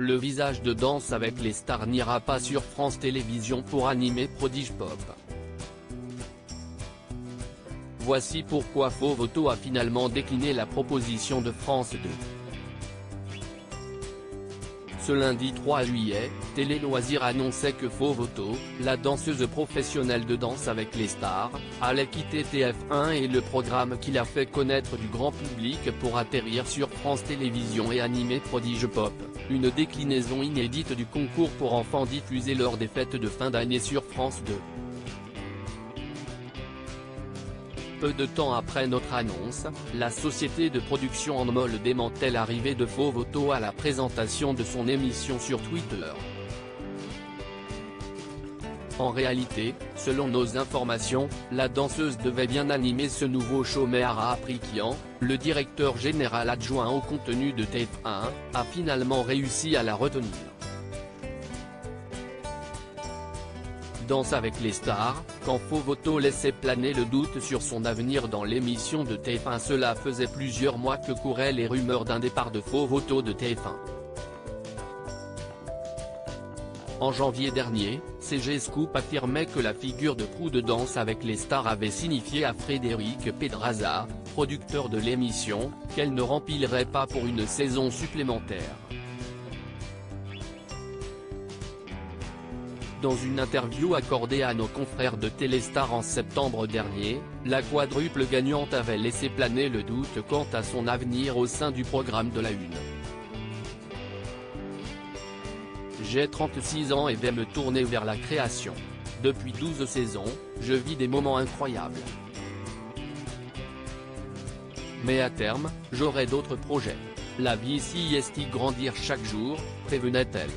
le visage de Danse avec les stars n'ira pas sur France Télévisions pour animer Prodige Pop. Voici pourquoi Fovoto a finalement décliné la proposition de France 2. Ce lundi 3 juillet, Télé Loisirs annonçait que Fovoto, la danseuse professionnelle de Danse avec les stars, allait quitter TF1 et le programme qui l'a fait connaître du grand public pour atterrir sur France Télévisions et animer Prodige Pop, une déclinaison inédite du concours pour enfants diffusé lors des fêtes de fin d'année sur France 2. Peu de temps après notre annonce, la société de production Endemol démentait l'arrivée de Fovoto à la présentation de son émission sur Twitter. En réalité, selon nos informations, la danseuse devait bien animer ce nouveau show mais Ara Aprikian, le directeur général adjoint au contenu de TF1, a finalement réussi à la retenir. Danse avec les stars, quand Fovoto laissait planer le doute sur son avenir dans l'émission de TF1. Cela faisait plusieurs mois que couraient les rumeurs d'un départ de Fovoto de TF1. En janvier dernier, CG Scoop affirmait que la figure de proue de Danse avec les stars avait signifié à Frédéric Pedraza, producteur de l'émission, qu'elle ne remplirait pas pour une saison supplémentaire. Dans une interview accordée à nos confrères de Téléstar en septembre dernier, la quadruple gagnante avait laissé planer le doute quant à son avenir au sein du programme de la Une. J'ai 36 ans et vais me tourner vers la création. Depuis 12 saisons, je vis des moments incroyables. Mais à terme, j'aurai d'autres projets. La vie ici est grandir chaque jour, prévenait-elle.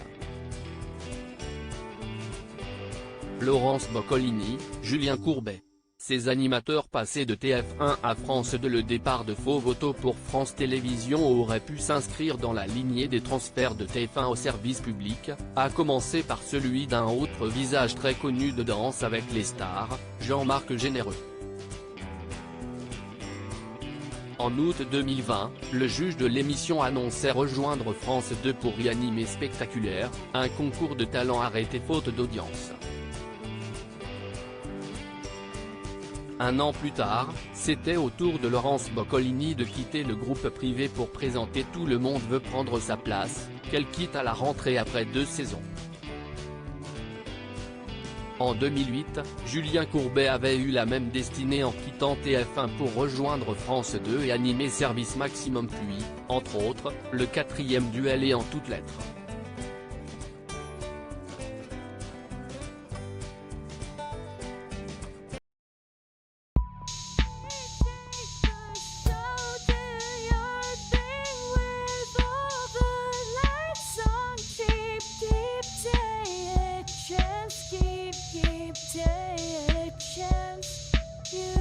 Laurence Boccolini, Julien Courbet. Ces animateurs passés de TF1 à France 2. Le départ de Fovoto pour France Télévisions aurait pu s'inscrire dans la lignée des transferts de TF1 au service public, à commencer par celui d'un autre visage très connu de Danse avec les stars, Jean-Marc Généreux. En août 2020, le juge de l'émission annonçait rejoindre France 2 pour y animer Spectaculaire, un concours de talent arrêté faute d'audience. Un an plus tard, c'était au tour de Laurence Boccolini de quitter le groupe privé pour présenter Tout le monde veut prendre sa place, qu'elle quitte à la rentrée après 2 saisons. En 2008, Julien Courbet avait eu la même destinée en quittant TF1 pour rejoindre France 2 et animer Service Maximum puis, entre autres, le 4e duel et En toutes lettres. Keep take a chance. You